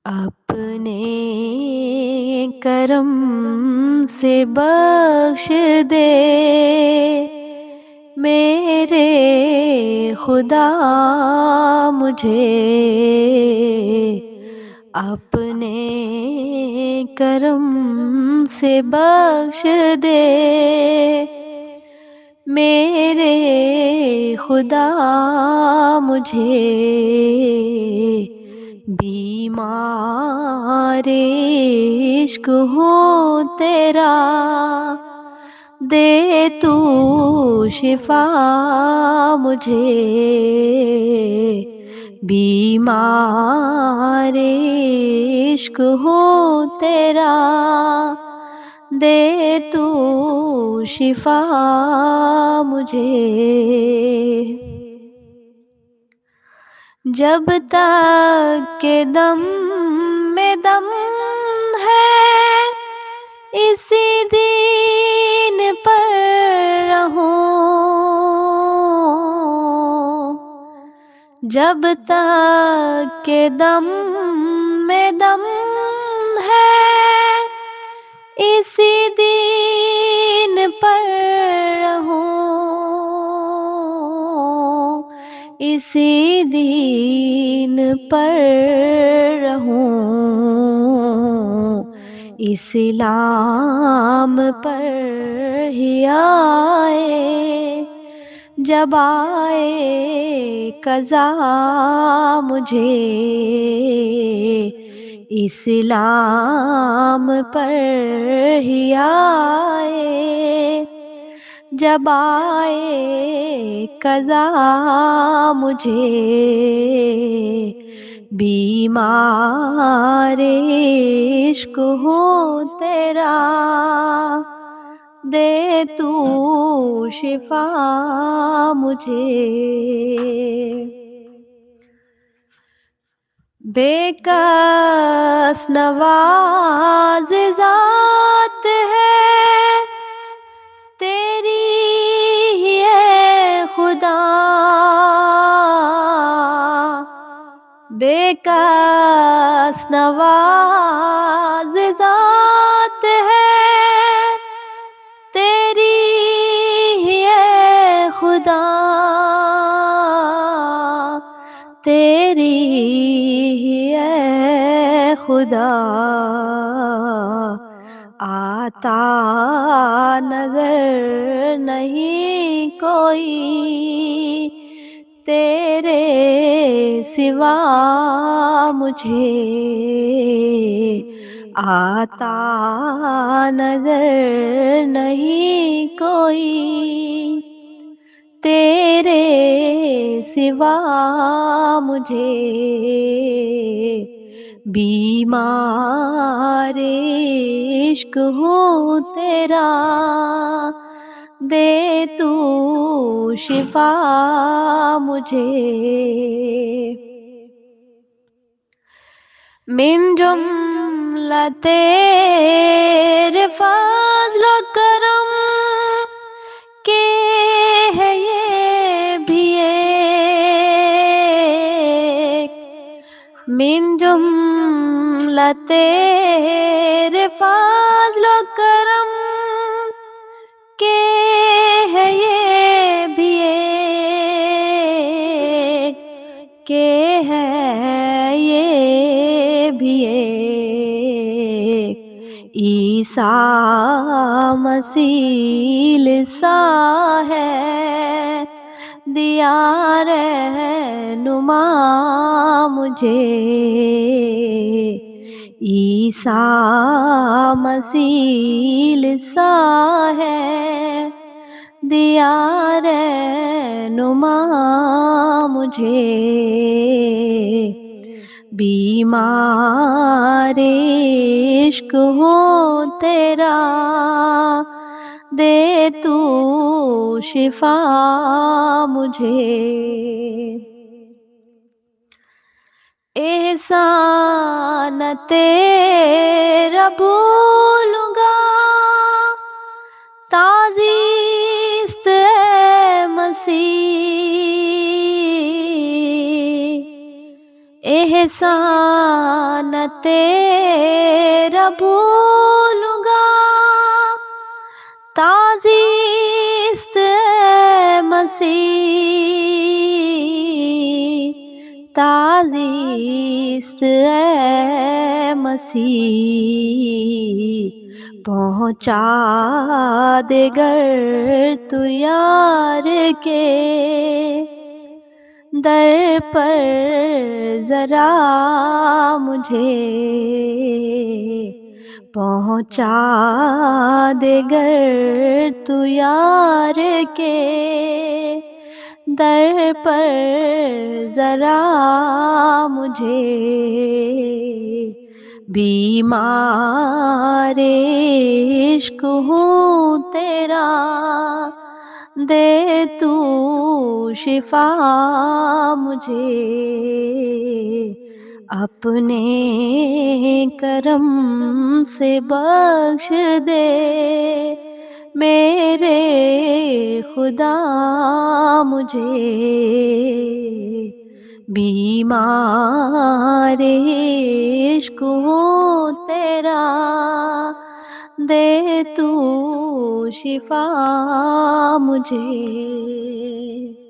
اپنے کرم سے بخش دے میرے خدا مجھے، اپنے کرم سے بخش دے میرے خدا مجھے، بیمار عشق ہوں تیرا، دے تو شفا مجھے، بیمار عشق ہوں تیرا، دے تو شفا مجھے۔ جب تک کہ دم میں دم ہے اسی دین پر رہوں، جب تک کہ دم میں دم ہے اسی دین پر رہوں، اسی دین پر رہوں، اسلام پر ہی آئے جب آئے قضا مجھے، اسلام پر ہی آئے جب آئے قضا مجھے، بیمار عشق ہوں تیرا، دے تو شفا مجھے۔ بے کس نواز ذات ہے تیری ہی ہے خدا، بے کس نواز ذات ہے تیری ہی ہے خدا، تیری ہی ہے خدا، آتا نظر نہیں کوئی تیرے سوا مجھے، آتا نظر نہیں کوئی تیرے سوا مجھے، بیمار عشق ہوں تیرا، دے تو شفا مجھے۔ من جملہ تیرے فضل و کرم کے ہے یہ بھی ایک، من جملہ تیرے فضل و کرم کے ہے یہ بھی ایک، کہ ہے یہ بھی ایک، عیسیٰ مسیح لسا ہے دیا رہنما مجھے، عیسیٰ مسیح لسا ہے دیا رہنما مجھے، بیمار عشق ہوں تیرا، دے تو شفا مجھے، احسان تیرا بھولوں گا تعزیست اے مسیح، احسان تیرا بھولوں گا، تعزیست اے مسیح، تعزیست اے مسیح، پہنچا دے گر تو یار کے در پر ذرا مجھے، پہنچا دے گر تو یار کے در پر ذرا مجھے، بیمار عشق ہوں تیرا، دے تو شفا مجھے، اپنے کرم سے بخش دے میرے خدا مجھے، بیمار عشق ہوں تیرا، دے تو شفا مجھے۔